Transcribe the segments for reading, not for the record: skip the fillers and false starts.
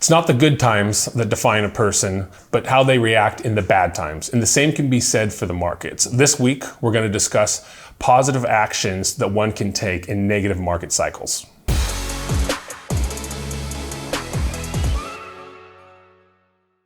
It's not the good times that define a person, but how they react in the bad times. And the same can be said for the markets. This week, we're going to discuss positive actions that one can take in negative market cycles.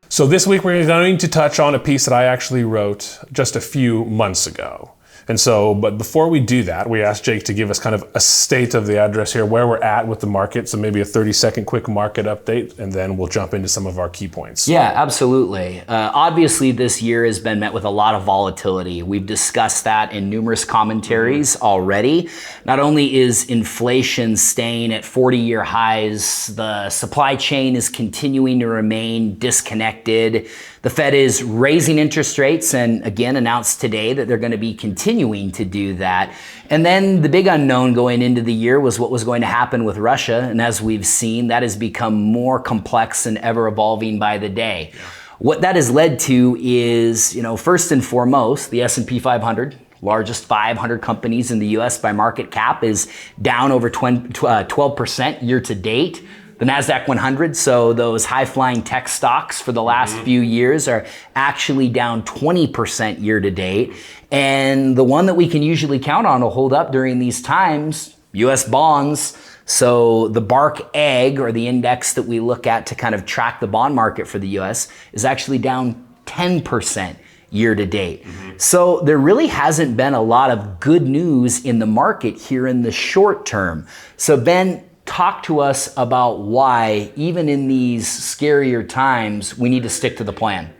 So this week, we're going to touch on a piece that I actually wrote just a few months ago. But before we do that, we asked Jake to give us kind of a state of the address here, where we're at with the market. So maybe a 30-second quick market update, and then we'll jump into some of our key points. Yeah, absolutely. Obviously, this year has been met with a lot of volatility. We've discussed that in numerous commentaries already. Not only is inflation staying at 40-year highs, the supply chain is continuing to remain disconnected. The Fed is raising interest rates and again announced today that they're going to be continuing to do that. And then the big unknown going into the year was what was going to happen with Russia. And as we've seen, that has become more complex and ever evolving by the day. Yeah. What that has led to is, first and foremost, the S&P 500, largest 500 companies in the US by market cap, is down over 12% year to date. The NASDAQ 100, so those high-flying tech stocks for the last few years, are actually down 20% year to date. And the one that we can usually count on to hold up during these times, US bonds. So the BARC egg, or the index that we look at to kind of track the bond market for the US, is actually down 10% year to date. So there really hasn't been a lot of good news in the market here in the short term. So Ben, talk to us about why, even in these scarier times, we need to stick to the plan.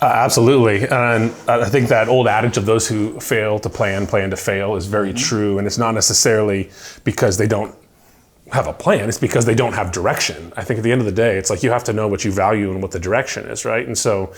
Absolutely. And I think that old adage of those who fail to plan to fail is very true. And it's not necessarily because they don't have a plan, it's because they don't have direction. I think at the end of the day, it's like you have to know what you value and what the direction is, right? And so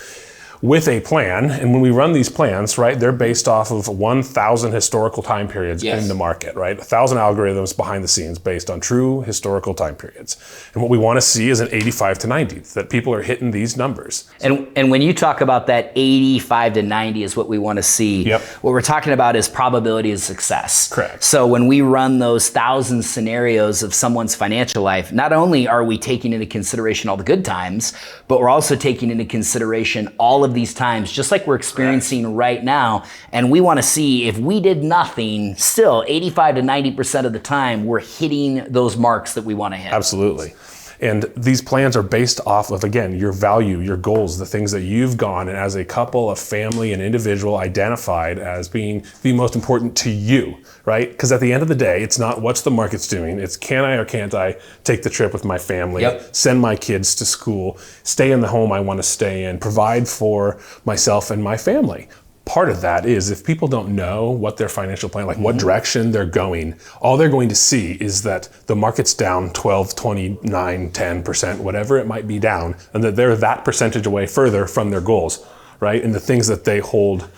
with a plan, and when we run these plans, right, they're based off of 1,000 historical time periods in the market, right? 1,000 algorithms behind the scenes based on true historical time periods. And what we want to see is an 85 to 90, that people are hitting these numbers. And when you talk about that 85 to 90 is what we want to see, what we're talking about is probability of success. Correct. So when we run those 1,000 scenarios of someone's financial life, not only are we taking into consideration all the good times, but we're also taking into consideration all of these times, just like we're experiencing right now. And we want to see if we did nothing, still 85 to 90% of the time, we're hitting those marks that we want to hit. Absolutely. And these plans are based off of, again, your value, your goals, the things that you've gone and as a couple, a family, an individual identified as being the most important to you, right? Because at the end of the day, it's not what's the market's doing. It's can I or can't I take the trip with my family, send my kids to school, stay in the home I want to stay in, provide for myself and my family. Part of that is if people don't know what their financial plan, like what direction they're going, all they're going to see is that the market's down 12, 29, 10%, whatever it might be down, and that they're that percentage away further from their goals, right? And the things that they hold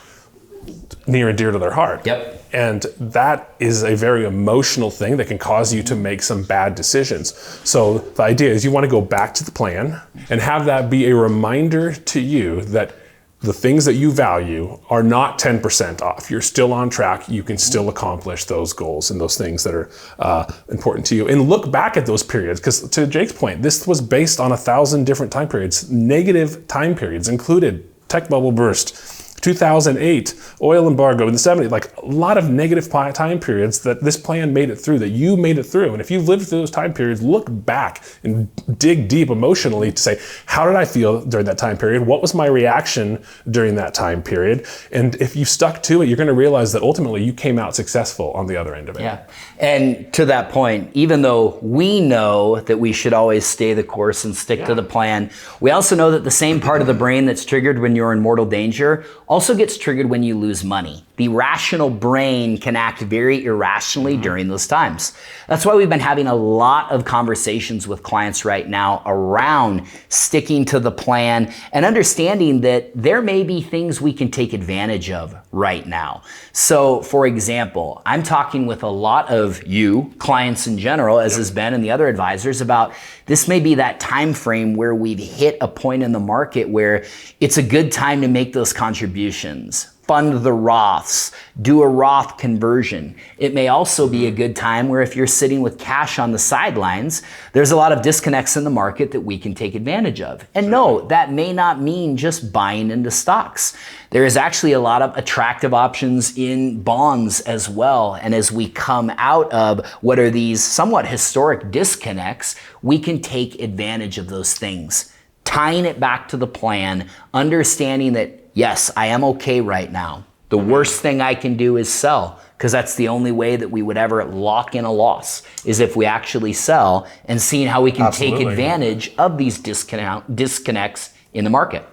near and dear to their heart. And that is a very emotional thing that can cause you to make some bad decisions. So the idea is you want to go back to the plan and have that be a reminder to you that the things that you value are not 10% off. You're still on track. You can still accomplish those goals and those things that are important to you. And look back at those periods, because to Jake's point, this was based on 1,000 different time periods. Negative time periods included tech bubble burst, 2008, oil embargo in the 70s, like a lot of negative time periods that this plan made it through, that you made it through. And if you've lived through those time periods, look back and dig deep emotionally to say, how did I feel during that time period? What was my reaction during that time period? And if you stuck to it, you're going to realize that ultimately you came out successful on the other end of it. Yeah. And to that point, even though we know that we should always stay the course and stick to the plan, we also know that the same part of the brain that's triggered when you're in mortal danger also gets triggered when you lose money. The rational brain can act very irrationally during those times. That's why we've been having a lot of conversations with clients right now around sticking to the plan and understanding that there may be things we can take advantage of right now. So for example, I'm talking with a lot of you, clients in general, as has been and the other advisors, about this may be that time frame where we've hit a point in the market where it's a good time to make those contributions. fund the Roths, do a Roth conversion. It may also be a good time where if you're sitting with cash on the sidelines, there's a lot of disconnects in the market that we can take advantage of. And no, that may not mean just buying into stocks. There is actually a lot of attractive options in bonds as well. And as we come out of what are these somewhat historic disconnects, we can take advantage of those things. Tying it back to the plan, understanding that, yes, I am okay right now. The worst thing I can do is sell, because that's the only way that we would ever lock in a loss, is if we actually sell, and seeing how we can take advantage of these disconnects in the market.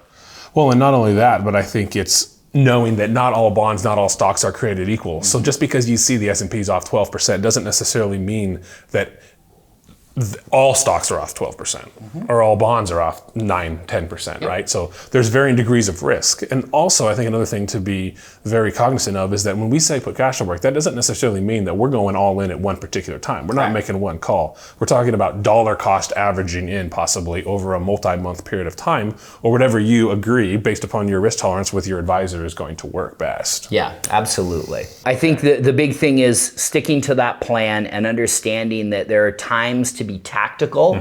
Well, and not only that, but I think it's knowing that not all bonds, not all stocks are created equal. So just because you see the S&P's off 12% doesn't necessarily mean that all stocks are off 12% or all bonds are off 9, 10%, right? So there's varying degrees of risk. And also, I think another thing to be very cognizant of is that when we say put cash to work, that doesn't necessarily mean that we're going all in at one particular time. We're not making one call. We're talking about dollar cost averaging in possibly over a multi-month period of time, or whatever you agree based upon your risk tolerance with your advisor is going to work best. Yeah, absolutely. I think the big thing is sticking to that plan and understanding that there are times to be tactical.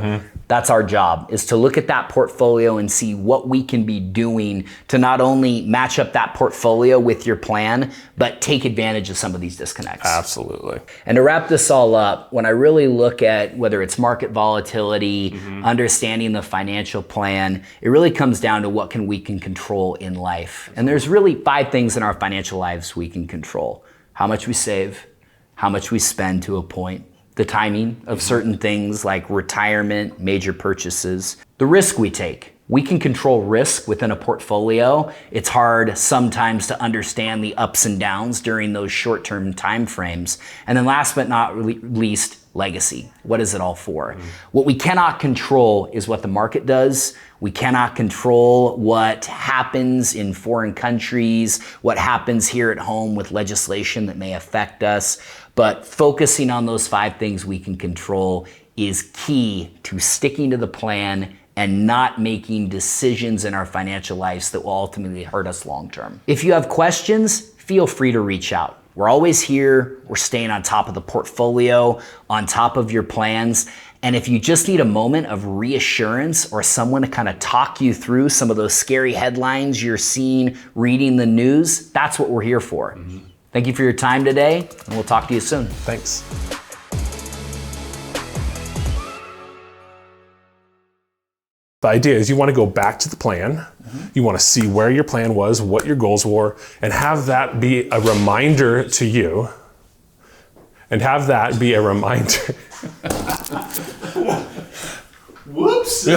That's our job, is to look at that portfolio and see what we can be doing to not only match up that portfolio with your plan, but take advantage of some of these disconnects. Absolutely. And to wrap this all up, when I really look at whether it's market volatility, understanding the financial plan, it really comes down to what we can control in life. And there's really 5 things in our financial lives we can control: how much we save, how much we spend to a point, the timing of certain things like retirement, major purchases, the risk we take. We can control risk within a portfolio. It's hard sometimes to understand the ups and downs during those short-term time frames. And then last but not least, legacy. What is it all for? What we cannot control is what the market does. We cannot control what happens in foreign countries, what happens here at home with legislation that may affect us. But focusing on those 5 things we can control is key to sticking to the plan and not making decisions in our financial lives that will ultimately hurt us long term. If you have questions, feel free to reach out. We're always here. We're staying on top of the portfolio, on top of your plans. And if you just need a moment of reassurance or someone to kind of talk you through some of those scary headlines you're seeing, reading the news, that's what we're here for. Thank you for your time today, and we'll talk to you soon. Thanks. The idea is you want to go back to the plan. You want to see where your plan was, what your goals were, and have that be a reminder to you. And have that be a reminder. Whoops.